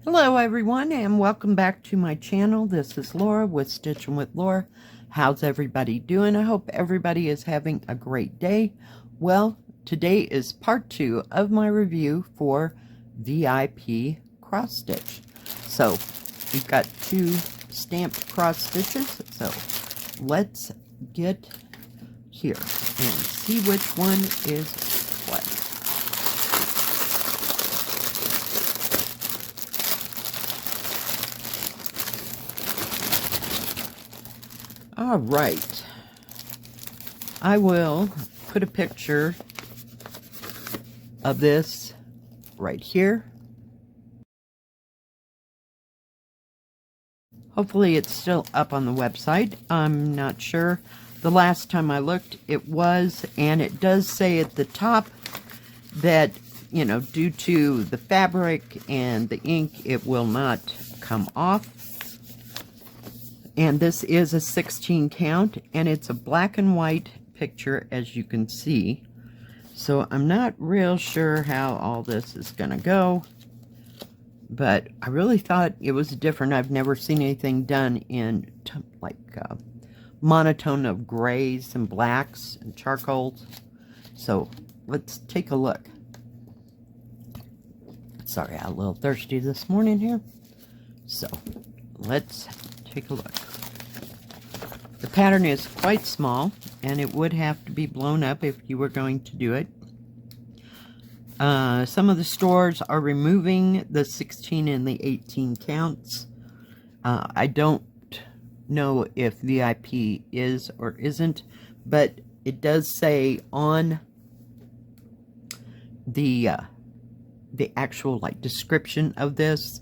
Hello everyone and welcome back to my channel. This is Laura with Stitching with Laura. How's everybody doing? I hope everybody is having a great day. Well, today is part 2 of my review for VIP cross stitch. So we've got 2 stamped cross stitches. So let's get here and see which one is what. All right, I will put a picture of this right here. Hopefully it's still up on the website. I'm not sure. The last time I looked, it was, and it does say at the top that, you know, due to the fabric and the ink, it will not come off. And this is a 16 count, and it's a black and white picture, as you can see. So I'm not real sure how all this is going to go, but I really thought it was different. I've never seen anything done in monotone of grays and blacks and charcoals. So let's take a look. Sorry, I'm a little thirsty this morning here. So let's take a look. The pattern is quite small, and it would have to be blown up if you were going to do it. Some of the stores are removing the 16 and the 18 counts. I don't know if VIP is or isn't, but it does say on the actual description of this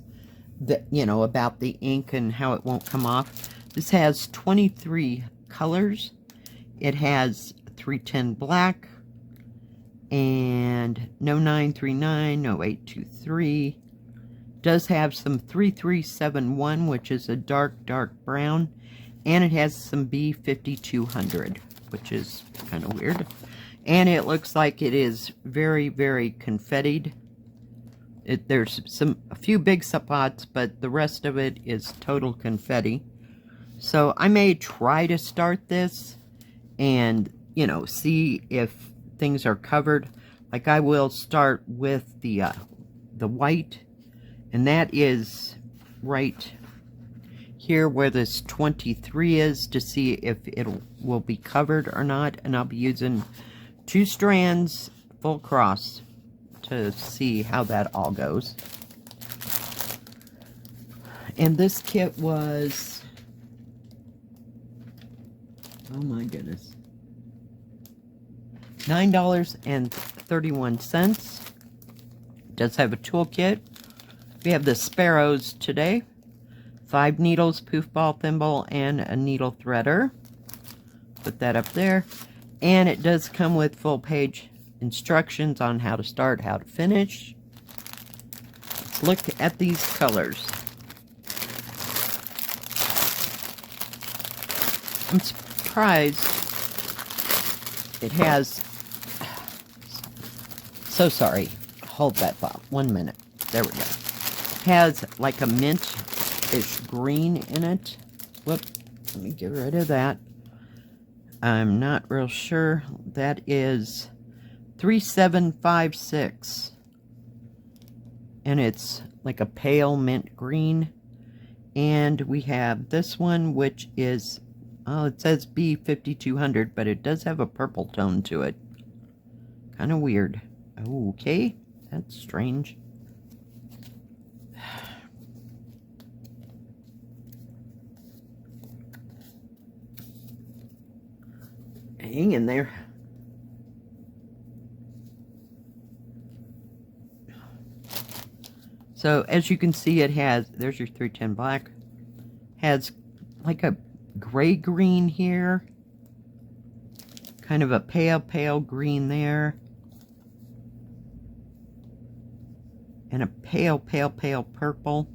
that, you know, about the ink and how it won't come off. This has 23 colors. It has 310 black and no 939, no 823. Does have some 3371, which is a dark brown, and it has some B5200, which is kind of weird. And it looks like it is very confettied. There's a few big spots, but the rest of it is total confetti. So I may try to start this and, you know, see if things are covered. Like, I will start with the white, and that is right here where this 23 is, to see if it will be covered or not. And I'll be using 2 strands full cross to see how that all goes. And this kit was, oh my goodness, $9.31. It does have a toolkit. We have the sparrows today. 5 needles, poof ball thimble, and a needle threader. Put that up there. And it does come with full page instructions on how to start, how to finish. Let's look at these colors. I'm surprised it has, so sorry, hold that thought 1 minute. There we go. Has like a mint-ish green in it. Whoop, let me get rid of that. I'm not real sure. That is 3756, and it's like a pale mint green. And we have this one, which is, oh, it says B5200, but it does have a purple tone to it. Kind of weird. Okay, that's strange. Hang in there. So as you can see, it has, there's your 310 black, has like a gray green here, kind of a pale green there, and a pale purple.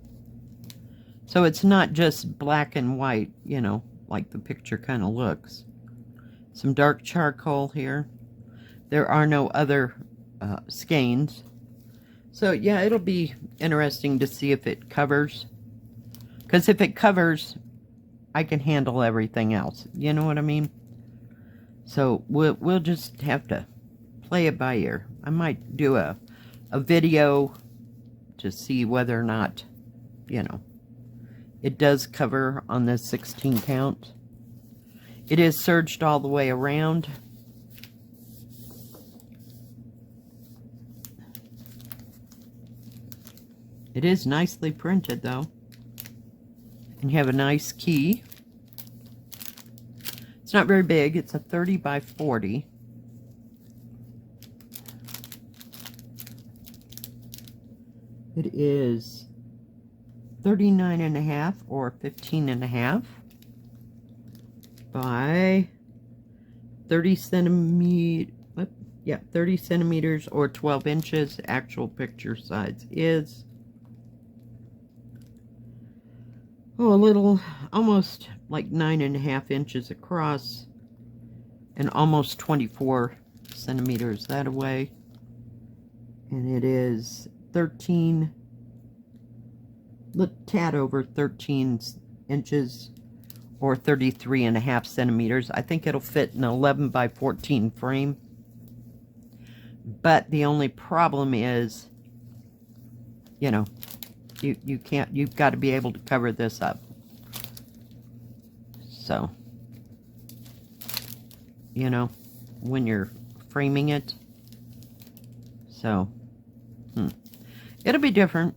So it's not just black and white, you know, like the picture kind of looks. Some dark charcoal here. There are no other skeins. So yeah, it'll be interesting to see if it covers. Because if it covers, I can handle everything else. You know what I mean? So we'll just have to play it by ear. I might do a video to see whether or not, you know, it does cover on this 16 count. It is serged all the way around. It is nicely printed though. And you have a nice key. It's not very big. It's a 30 by 40. It is 39.5 or 15.5 by 30 centimeters. Yeah, 30 centimeters or 12 inches. Actual picture size is a little, almost like 9.5 inches across and almost 24 centimeters that away. And it is 13, tad over 13 inches or 33.5 centimeters. I think it'll fit an 11 by 14 frame. But the only problem is, you know, you can't, you've got to be able to cover this up. So, you know, when you're framing it. So, it'll be different.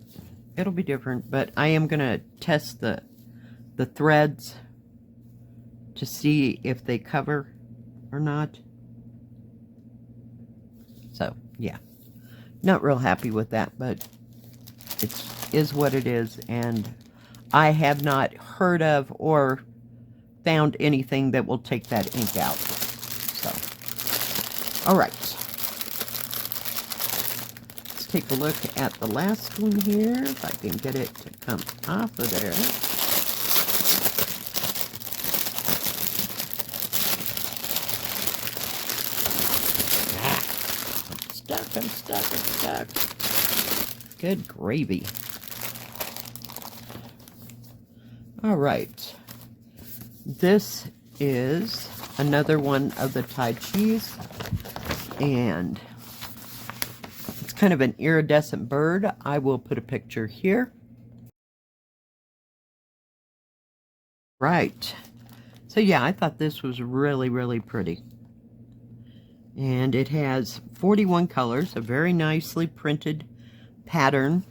It'll be different, but I am going to test the threads to see if they cover or not. So, yeah. Not real happy with that, but it is what it is, and I have not heard of or found anything that will take that ink out. So, all right. Let's take a look at the last one here, if I can get it to come off of there. I'm stuck. Good gravy. All right. This is another one of the Tai Chis, and it's kind of an iridescent bird. I will put a picture here. Right. So yeah, I thought this was really, really pretty. And it has 41 colors, a very nicely printed pattern.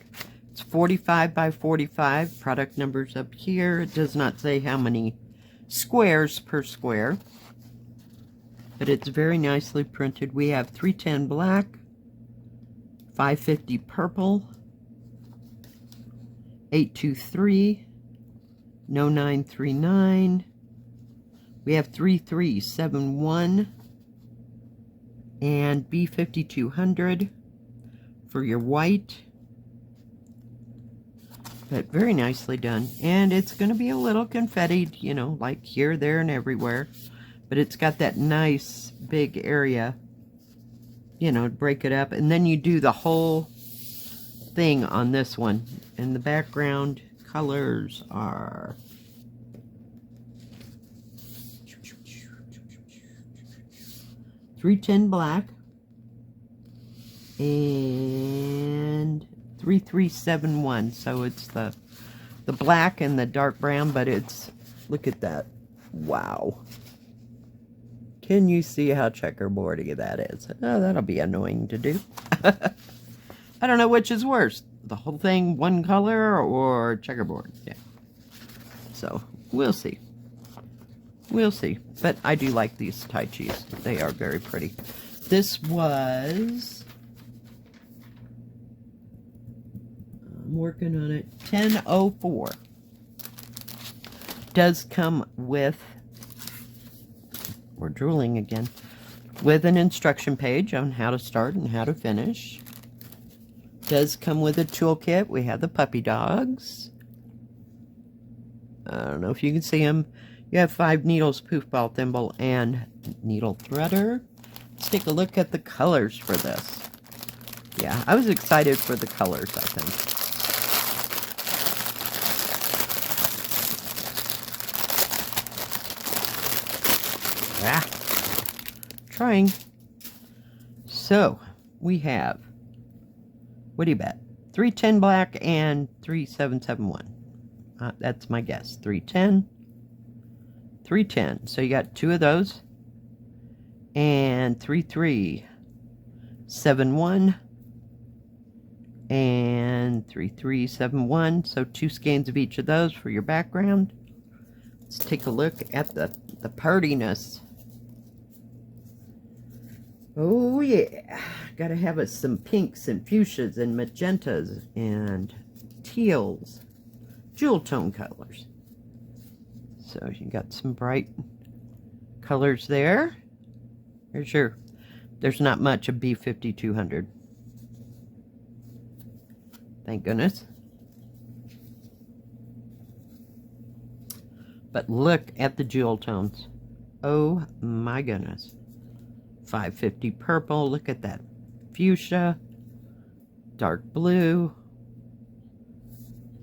It's 45 by 45, product numbers up here. It does not say how many squares per square, but it's very nicely printed. We have 310 black, 550 purple, 823, no 939. We have 3371. And B5200 for your white. But very nicely done. And it's going to be a little confettied, you know, like here, there, and everywhere. But it's got that nice big area, you know, to break it up. And then you do the whole thing on this one. And the background colors are 310 black and 3371. So it's the black and the dark brown, but it's, look at that. Wow. Can you see how checkerboardy that is? Oh, that'll be annoying to do. I don't know which is worse. The whole thing one color or checkerboard. Yeah. So we'll see. We'll see. But I do like these Tai Chis. They are very pretty. This was, I'm working on it, 1004. Does come with, we're drooling again, with an instruction page on how to start and how to finish. Does come with a toolkit. We have the puppy dogs. I don't know if you can see them. You have 5 needles, poof ball, thimble, and needle threader. Let's take a look at the colors for this. Yeah, I was excited for the colors, I think. Ah, trying. So, we have, what do you bet? 310 black and 3771. That's my guess. 310, 310. So you got two of those. And 3371 and 3371. So 2 skeins of each of those for your background. Let's take a look at the partiness. Oh yeah, gotta have us some pinks and fuchsias and magentas and teals, jewel tone colors. So you got some bright colors there. There's not much of B5200. Thank goodness. But look at the jewel tones. Oh my goodness. 550 purple, look at that. Fuchsia, dark blue.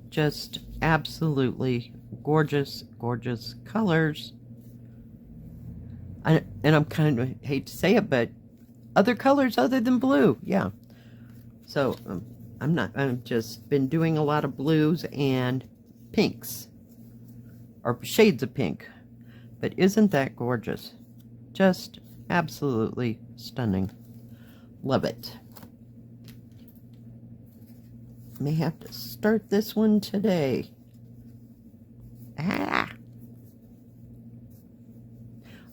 Just absolutely gorgeous, gorgeous colors. And I'm kind of, hate to say it, but other colors other than blue, yeah. So I've just been doing a lot of blues and pinks, or shades of pink. But isn't that gorgeous? Just absolutely stunning. Love it. May have to start this one today.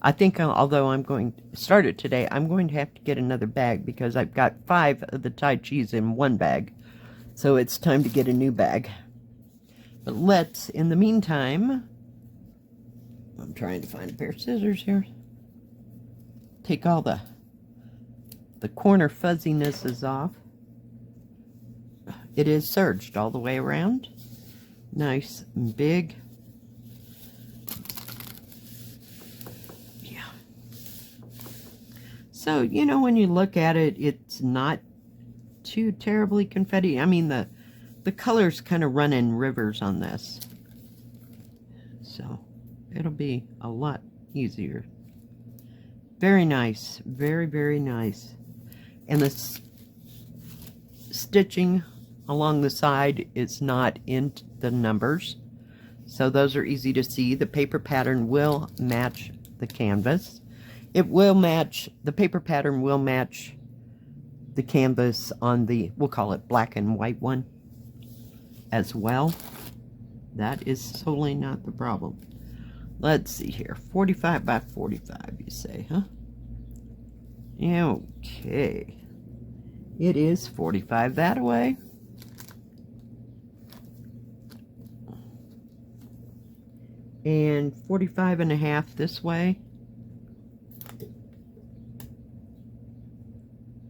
I think, although I'm going to start it today, I'm going to have to get another bag because I've got 5 of the Tai Chis in one bag. So it's time to get a new bag. But let's, in the meantime, I'm trying to find a pair of scissors here. Take all the corner fuzzinesses off. It is serged all the way around. Nice and big. Yeah. So, you know, when you look at it, it's not too terribly confetti. I mean, the colors kind of run in rivers on this. So, it'll be a lot easier. Very nice. Very, very nice. And the stitching along the side is not in the numbers. So those are easy to see. The paper pattern will match the canvas. It will match, the paper pattern will match the canvas on the, we'll call it black and white one as well. That is totally not the problem. Let's see here. 45 by 45, you say, huh? Okay. It is 45 that way. And 45 and a half this way.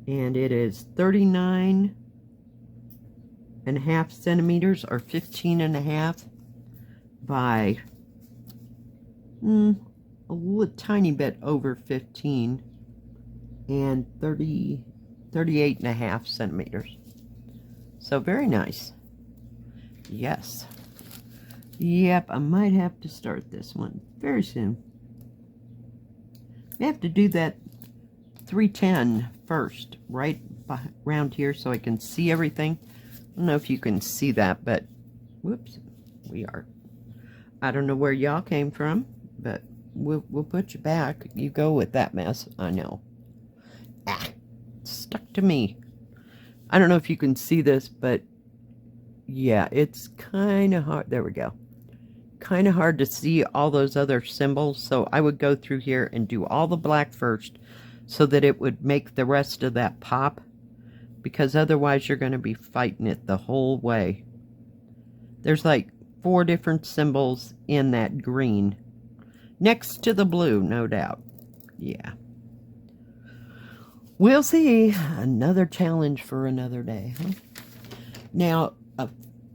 And it is 39 and a half centimeters, or 15 and a half by a little tiny bit over 15, and 38 and a half centimeters. So very nice. Yes. Yep, I might have to start this one very soon. I have to do that 310 first, right around here, so I can see everything. I don't know if you can see that, but whoops, I don't know where y'all came from, but we'll put you back. You go with that mess. I know. Stuck to me. I don't know if you can see this, but yeah, it's kind of hard. There we go. Kind of hard to see all those other symbols, so I would go through here and do all the black first so that it would make the rest of that pop, because otherwise you're going to be fighting it the whole way. There's like 4 different symbols in that green next to the blue, no doubt. Yeah. We'll see. Another challenge for another day, huh? Now,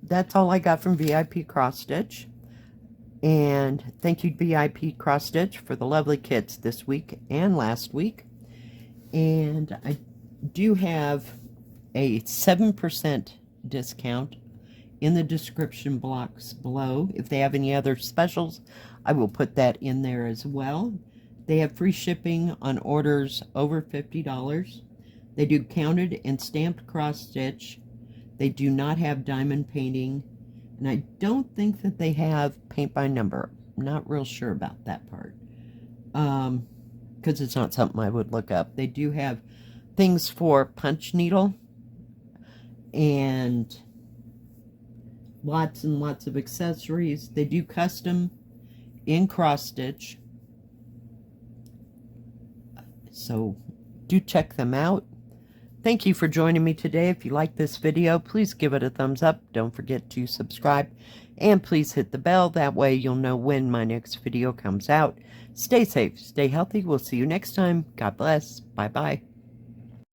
that's all I got from VIPCrossStitch. And thank you, VIPCrossStitch, for the lovely kits this week and last week. And I do have a 7% discount in the description box below. If they have any other specials, I will put that in there as well. They have free shipping on orders over $50. They do counted and stamped cross stitch. They do not have diamond painting, and I don't think that they have paint by number. I'm not real sure about that part, because it's not something I would look up. They do have things for punch needle and lots and lots of accessories. They do custom in cross stitch, so do check them out. Thank you for joining me today. If you like this video, please give it a thumbs up. Don't forget to subscribe, and please hit the bell. That way you'll know when my next video comes out. Stay safe, stay healthy. We'll see you next time. God bless. Bye-bye.